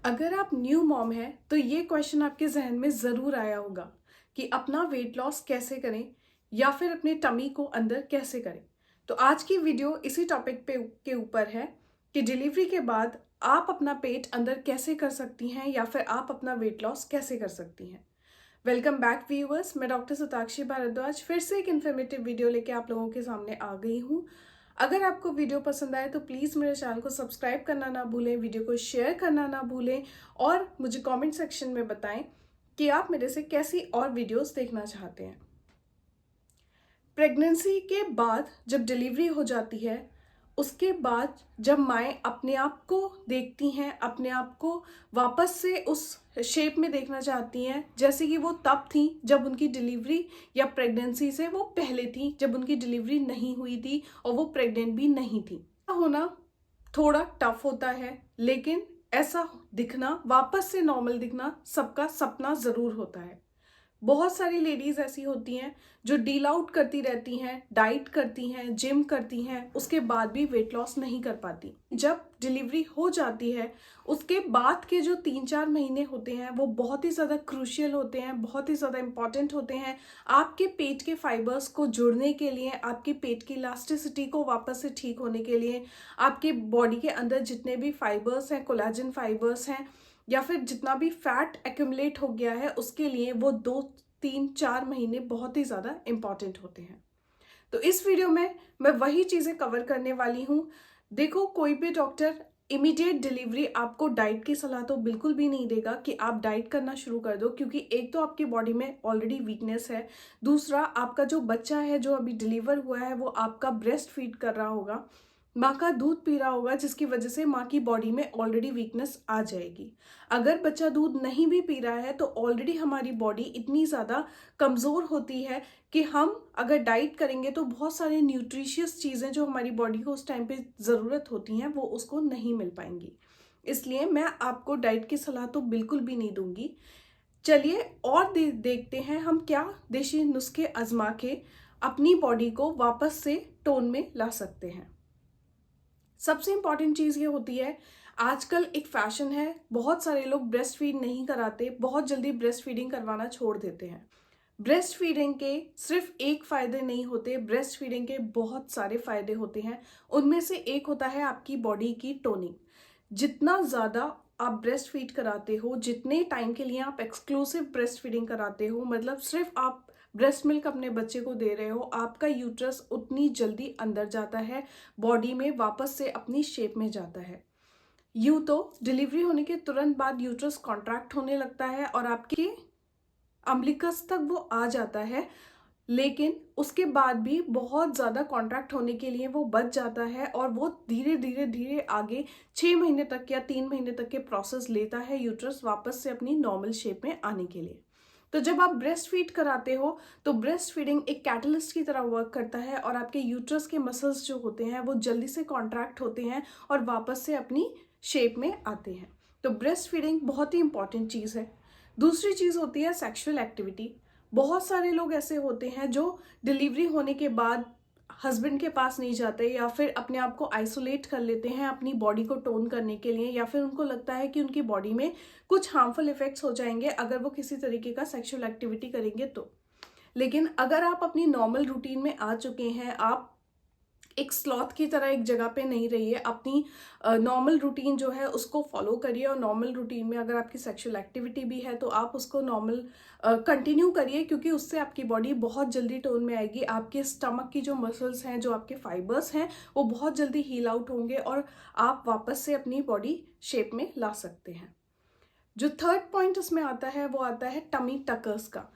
अगर आप new mom हैं तो ये क्वेश्चन आपके जहन में ज़रूर आया होगा कि अपना वेट लॉस कैसे करें या फिर अपने टमी को अंदर कैसे करें। तो आज की वीडियो इसी टॉपिक पे के ऊपर है कि डिलीवरी के बाद आप अपना पेट अंदर कैसे कर सकती हैं या फिर आप अपना वेट लॉस कैसे कर सकती हैं। वेलकम बैक व्यूअर्स, मैं डॉक्टर सताक्षी भारद्वाज फिर से एक इन्फॉर्मेटिव वीडियो लेके आप लोगों के सामने आ गई हूँ। अगर आपको वीडियो पसंद आए तो प्लीज़ मेरे चैनल को सब्सक्राइब करना ना भूलें, वीडियो को शेयर करना ना भूलें और मुझे कमेंट सेक्शन में बताएं कि आप मेरे से कैसी और वीडियोस देखना चाहते हैं। प्रेगनेंसी के बाद जब डिलीवरी हो जाती है, उसके बाद जब माएँ अपने आप को देखती हैं, अपने आप को वापस से उस शेप में देखना चाहती हैं जैसे कि वो तब थी जब उनकी डिलीवरी या प्रेगनेंसी से वो पहले थी, जब उनकी डिलीवरी नहीं हुई थी और वो प्रेग्नेंट भी नहीं थी। होना थोड़ा टफ होता है, लेकिन ऐसा दिखना, वापस से नॉर्मल दिखना सबका सपना ज़रूर होता है। बहुत सारी लेडीज ऐसी होती हैं जो डील आउट करती रहती हैं, डाइट करती हैं, जिम करती हैं, उसके बाद भी वेट लॉस नहीं कर पाती। जब डिलीवरी हो जाती है उसके बाद के जो 3-4 महीने होते हैं वो बहुत ही ज़्यादा क्रूशियल होते हैं, बहुत ही ज़्यादा इंपॉर्टेंट होते हैं आपके पेट के फाइबर्स को जुड़ने के लिए, आपके पेट की इलास्टिसिटी को वापस से ठीक होने के लिए, आपके बॉडी के अंदर जितने भी फाइबर्स हैं, कोलेजन फाइबर्स हैं या फिर जितना भी फैट एक्यूमुलेट हो गया है उसके लिए वो 2-3-4 महीने बहुत ही ज़्यादा इम्पॉर्टेंट होते हैं। तो इस वीडियो में मैं वही चीज़ें कवर करने वाली हूँ। देखो, कोई भी डॉक्टर इमीडिएट डिलीवरी आपको डाइट की सलाह तो बिल्कुल भी नहीं देगा कि आप डाइट करना शुरू कर दो, क्योंकि एक तो आपकी बॉडी में ऑलरेडी वीकनेस है, दूसरा आपका जो बच्चा है जो अभी डिलीवर हुआ है वो आपका ब्रेस्ट फीड कर रहा होगा, माँ का दूध पी रहा होगा, जिसकी वजह से माँ की बॉडी में ऑलरेडी वीकनेस आ जाएगी। अगर बच्चा दूध नहीं भी पी रहा है तो ऑलरेडी हमारी बॉडी इतनी ज़्यादा कमज़ोर होती है कि हम अगर डाइट करेंगे तो बहुत सारे न्यूट्रिशियस चीज़ें जो हमारी बॉडी को उस टाइम पे ज़रूरत होती हैं वो उसको नहीं मिल पाएंगी। इसलिए मैं आपको डाइट की सलाह तो बिल्कुल भी नहीं दूंगी। चलिए और देखते हैं हम क्या देशी नुस्खे आजमा के अपनी बॉडी को वापस से टोन में ला सकते हैं। सबसे इम्पॉर्टेंट चीज़ ये होती है, आजकल एक फैशन है, बहुत सारे लोग ब्रेस्ट फीड नहीं कराते, बहुत जल्दी ब्रेस्ट फीडिंग करवाना छोड़ देते हैं। ब्रेस्ट फीडिंग के सिर्फ एक फ़ायदे नहीं होते, ब्रेस्ट फीडिंग के बहुत सारे फ़ायदे होते हैं। उनमें से एक होता है आपकी बॉडी की टोनिंग। जितना ज़्यादा आप ब्रेस्ट फीड कराते हो, जितने टाइम के लिए आप एक्सक्लूसिव ब्रेस्ट फीडिंग कराते हो, मतलब सिर्फ आप ब्रेस्ट मिल्क अपने बच्चे को दे रहे हो, आपका यूट्रस उतनी जल्दी अंदर जाता है, बॉडी में वापस से अपनी शेप में जाता है। यूँ तो डिलीवरी होने के तुरंत बाद यूट्रस कॉन्ट्रैक्ट होने लगता है और आपके अम्बिलिकस तक वो आ जाता है, लेकिन उसके बाद भी बहुत ज़्यादा कॉन्ट्रैक्ट होने के लिए वो बच जाता है और वो धीरे धीरे धीरे आगे 6 महीने तक या 3 महीने तक के प्रोसेस लेता है यूट्रस वापस से अपनी नॉर्मल शेप में आने के लिए। तो जब आप ब्रेस्ट फीड कराते हो तो ब्रेस्ट फीडिंग एक कैटलिस्ट की तरह वर्क करता है और आपके यूट्रस के मसल्स जो होते हैं वो जल्दी से कॉन्ट्रैक्ट होते हैं और वापस से अपनी शेप में आते हैं। तो ब्रेस्ट फीडिंग बहुत ही इंपॉर्टेंट चीज़ है। दूसरी चीज़ होती है सेक्सुअल एक्टिविटी। बहुत सारे लोग ऐसे होते हैं जो डिलीवरी होने के बाद हस्बैंड के पास नहीं जाते या फिर अपने आप को आइसोलेट कर लेते हैं अपनी बॉडी को टोन करने के लिए, या फिर उनको लगता है कि उनकी बॉडी में कुछ हार्मफुल इफेक्ट्स हो जाएंगे अगर वो किसी तरीके का सेक्सुअल एक्टिविटी करेंगे तो। लेकिन अगर आप अपनी नॉर्मल रूटीन में आ चुके हैं, आप एक स्लॉथ की तरह एक जगह पे नहीं रहिए, अपनी नॉर्मल रूटीन जो है उसको फॉलो करिए और नॉर्मल रूटीन में अगर आपकी सेक्सुअल एक्टिविटी भी है तो आप उसको नॉर्मल कंटिन्यू करिए, क्योंकि उससे आपकी बॉडी बहुत जल्दी टोन में आएगी। आपके स्टमक की जो मसल्स हैं, जो आपके फाइबर्स हैं, वो बहुत जल्दी हील आउट होंगे और आप वापस से अपनी बॉडी शेप में ला सकते हैं। जो थर्ड पॉइंट उसमें आता है वो आता है टमी टकर्स का।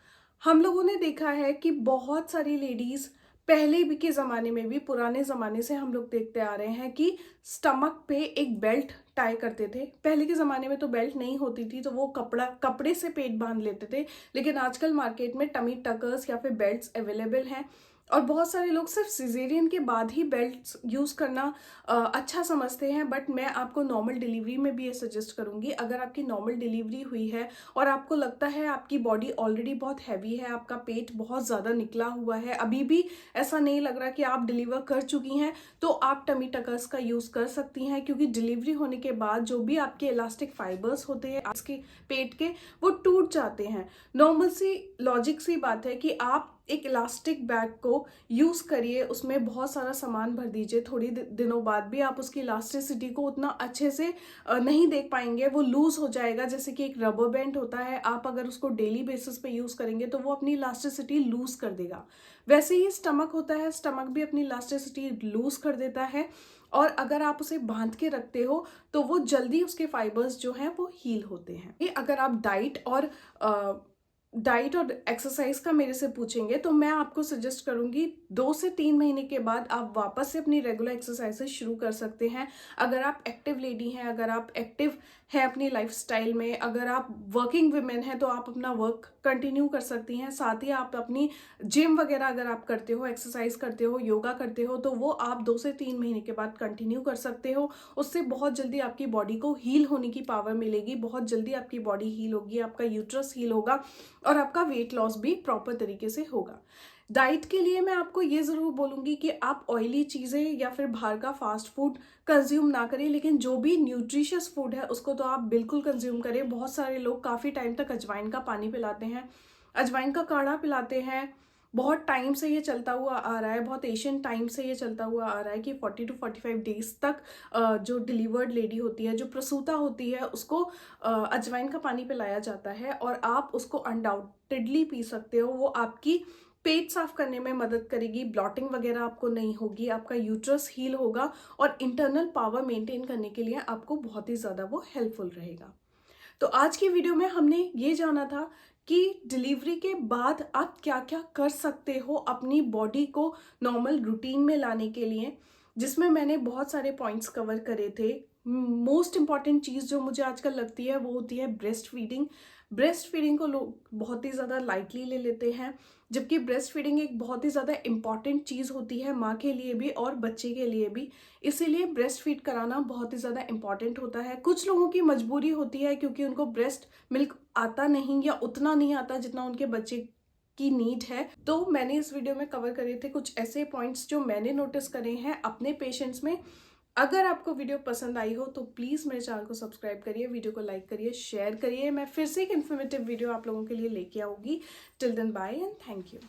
हम लोगों ने देखा है कि बहुत सारी लेडीज़ पहले भी के ज़माने में भी, पुराने ज़माने से हम लोग देखते आ रहे हैं कि स्टमक पे एक बेल्ट टाई करते थे। पहले के ज़माने में तो बेल्ट नहीं होती थी तो वो कपड़े से पेट बांध लेते थे, लेकिन आजकल मार्केट में टमी टकर्स या फिर बेल्ट्स अवेलेबल हैं। और बहुत सारे लोग सिर्फ सिजेरियन के बाद ही बेल्ट यूज़ करना अच्छा समझते हैं, बट मैं आपको नॉर्मल डिलीवरी में भी ये सजेस्ट करूँगी। अगर आपकी नॉर्मल डिलीवरी हुई है और आपको लगता है आपकी बॉडी ऑलरेडी बहुत हैवी है, आपका पेट बहुत ज़्यादा निकला हुआ है, अभी भी ऐसा नहीं लग रहा कि आप डिलीवर कर चुकी हैं, तो आप टमी टकर्स का यूज़ कर सकती हैं, क्योंकि डिलीवरी होने के बाद जो भी आपके इलास्टिक फाइबर्स होते हैं आपके पेट के, वो टूट जाते हैं। नॉर्मल सी लॉजिक सी बात है कि आप एक इलास्टिक बैग को यूज़ करिए, उसमें बहुत सारा सामान भर दीजिए, थोड़ी दिनों बाद भी आप उसकी इलास्टिसिटी को उतना अच्छे से नहीं देख पाएंगे, वो लूज़ हो जाएगा। जैसे कि एक रबर बैंड होता है, आप अगर उसको डेली बेसिस पे यूज़ करेंगे तो वो अपनी इलास्टिसिटी लूज़ कर देगा। वैसे ही स्टमक होता है, स्टमक भी अपनी इलास्टिसिटी लूज़ कर देता है, और अगर आप उसे बांध के रखते हो तो वो जल्दी उसके फाइबर्स जो हैं वो हील होते हैं। ये अगर आप डाइट और एक्सरसाइज का मेरे से पूछेंगे तो मैं आपको सजेस्ट करूंगी 2 से 3 महीने के बाद आप वापस से अपनी रेगुलर एक्सरसाइजेस शुरू कर सकते हैं। अगर आप एक्टिव लेडी हैं, अगर आप एक्टिव हैं अपनी लाइफस्टाइल में, अगर आप वर्किंग वुमेन हैं तो आप अपना वर्क कंटिन्यू कर सकती हैं। साथ ही आप अपनी जिम वगैरह अगर आप करते हो, एक्सरसाइज करते हो, योगा करते हो, तो वो आप 2 से 3 महीने के बाद कंटिन्यू कर सकते हो। उससे बहुत जल्दी आपकी बॉडी को हील होने की पावर मिलेगी, बहुत जल्दी आपकी बॉडी हील होगी, आपका यूट्रस हील होगा और आपका वेट लॉस भी प्रॉपर तरीके से होगा। डाइट के लिए मैं आपको ये ज़रूर बोलूँगी कि आप ऑयली चीज़ें या फिर बाहर का फास्ट फूड कंज्यूम ना करें, लेकिन जो भी न्यूट्रिशियस फूड है उसको तो आप बिल्कुल कंज्यूम करें। बहुत सारे लोग काफ़ी टाइम तक अजवाइन का पानी पिलाते हैं, अजवाइन का काढ़ा पिलाते हैं। बहुत टाइम से ये चलता हुआ आ रहा है, बहुत एशियन टाइम से ये चलता हुआ आ रहा है कि 40 to 45 डेज तक जो डिलीवर्ड लेडी होती है, जो प्रसूता होती है, उसको अजवाइन का पानी पिलाया जाता है, और आप उसको अनडाउटेडली पी सकते हो। वो आपकी पेट साफ करने में मदद करेगी, ब्लॉटिंग वगैरह आपको नहीं होगी, आपका यूट्रस हील होगा, और इंटरनल पावर मेंटेन करने के लिए आपको बहुत ही ज़्यादा वो हेल्पफुल रहेगा। तो आज की वीडियो में हमने ये जाना था कि डिलीवरी के बाद आप क्या क्या कर सकते हो अपनी बॉडी को नॉर्मल रूटीन में लाने के लिए, जिसमें मैंने बहुत सारे पॉइंट्स कवर करे थे। मोस्ट इंपॉर्टेंट चीज़ जो मुझे आजकल लगती है वो होती है ब्रेस्ट फीडिंग। ब्रेस्ट फीडिंग को लोग बहुत ही ज़्यादा लाइटली ले लेते हैं, जबकि ब्रेस्ट फीडिंग एक बहुत ही ज़्यादा इंपॉर्टेंट चीज़ होती है माँ के लिए भी और बच्चे के लिए भी। इसीलिए ब्रेस्ट फीड कराना बहुत ही ज़्यादा इंपॉर्टेंट होता है। कुछ लोगों की मजबूरी होती है क्योंकि उनको ब्रेस्ट मिल्क आता नहीं या उतना नहीं आता जितना उनके बच्चे की नीड है। तो मैंने इस वीडियो में कवर करे थे कुछ ऐसे पॉइंट्स जो मैंने नोटिस करे हैं अपने पेशेंट्स में। अगर आपको वीडियो पसंद आई हो तो प्लीज़ मेरे चैनल को सब्सक्राइब करिए, वीडियो को लाइक करिए, शेयर करिए। मैं फिर से एक इन्फॉर्मेटिव वीडियो आप लोगों के लिए लेके आऊँगी। Till then bye and thank you.